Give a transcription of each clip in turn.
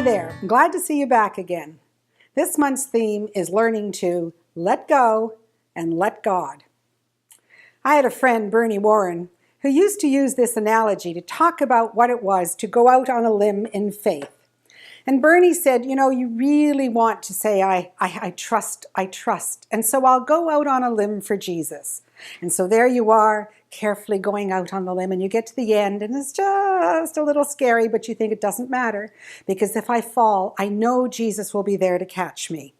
there, I'm glad to see you back again. This month's theme is learning to let go and let God. I had a friend, Bernie Warren, who used to use this analogy to talk about what it was to go out on a limb in faith. And Bernie said, you know, you really want to say, I trust. And so I'll go out on a limb for Jesus. And so there you are, carefully going out on the limb, and you get to the end, and it's just a little scary, but you think it doesn't matter, because if I fall, I know Jesus will be there to catch me.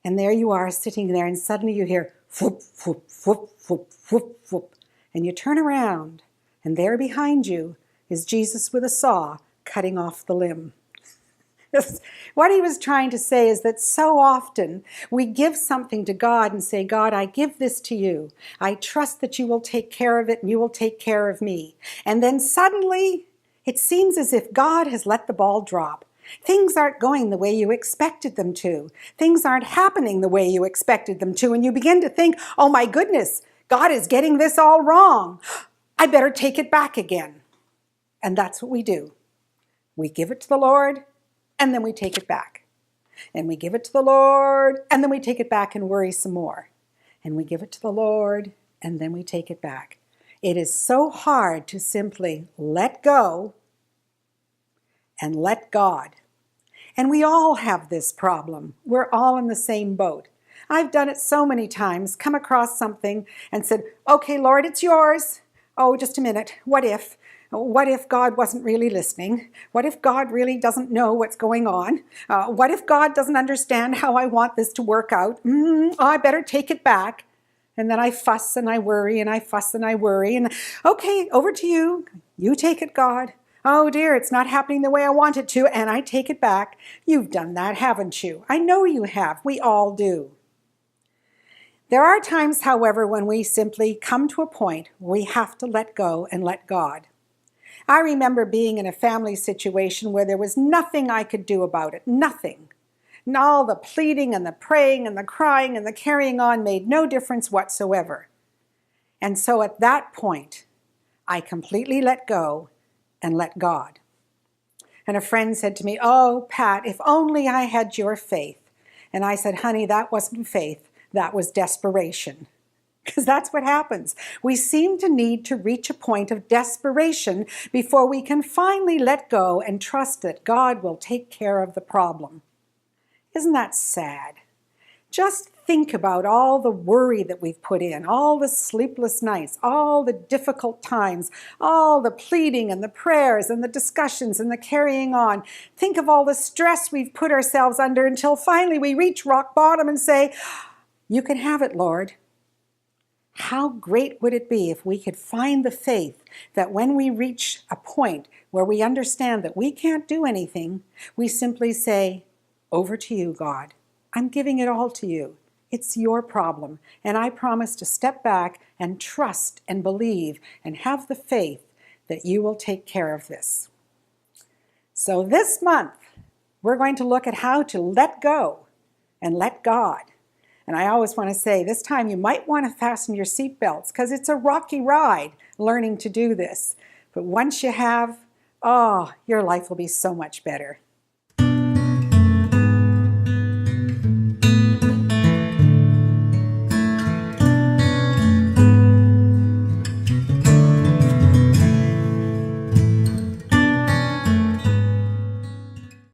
And there you are, sitting there, and suddenly you hear, whoop, whoop, whoop, whoop, whoop, whoop. And you turn around, and there behind you is Jesus with a saw cutting off the limb. What he was trying to say is that so often we give something to God and say, God, I give this to you. I trust that you will take care of it and you will take care of me. And then suddenly it seems as if God has let the ball drop. Things aren't going the way you expected them to. Things aren't happening the way you expected them to. And you begin to think, oh my goodness, God is getting this all wrong. I better take it back again. And that's what we do. We give it to the Lord, and then we take it back. And we give it to the Lord, and then we take it back and worry some more. And we give it to the Lord, and then we take it back. It is so hard to simply let go and let God. And we all have this problem. We're all in the same boat. I've done it so many times, come across something and said, okay, Lord, it's yours. Oh, just a minute. What if? What if God wasn't really listening? What if God really doesn't know what's going on? What if God doesn't understand how I want this to work out? I better take it back. And then I fuss and I worry and I fuss and I worry. And okay, over to you. You take it, God. Oh dear, it's not happening the way I want it to, and I take it back. You've done that, haven't you? I know you have. We all do. There are times, however, when we simply come to a point where we have to let go and let God. I remember being in a family situation where there was nothing I could do about it, nothing. And all the pleading and the praying and the crying and the carrying on made no difference whatsoever. And so at that point, I completely let go and let God. And a friend said to me, oh, Pat, if only I had your faith. And I said, honey, that wasn't faith, that was desperation. Because that's what happens. We seem to need to reach a point of desperation before we can finally let go and trust that God will take care of the problem. Isn't that sad? Just think about all the worry that we've put in, all the sleepless nights, all the difficult times, all the pleading and the prayers and the discussions and the carrying on. Think of all the stress we've put ourselves under until finally we reach rock bottom and say, you can have it, Lord. How great would it be if we could find the faith that when we reach a point where we understand that we can't do anything, we simply say, over to you, God. I'm giving it all to you. It's your problem, and I promise to step back and trust and believe and have the faith that you will take care of this. So this month, we're going to look at how to let go and let God. And I always want to say, this time you might want to fasten your seatbelts because it's a rocky ride learning to do this. But once you have, oh, your life will be so much better.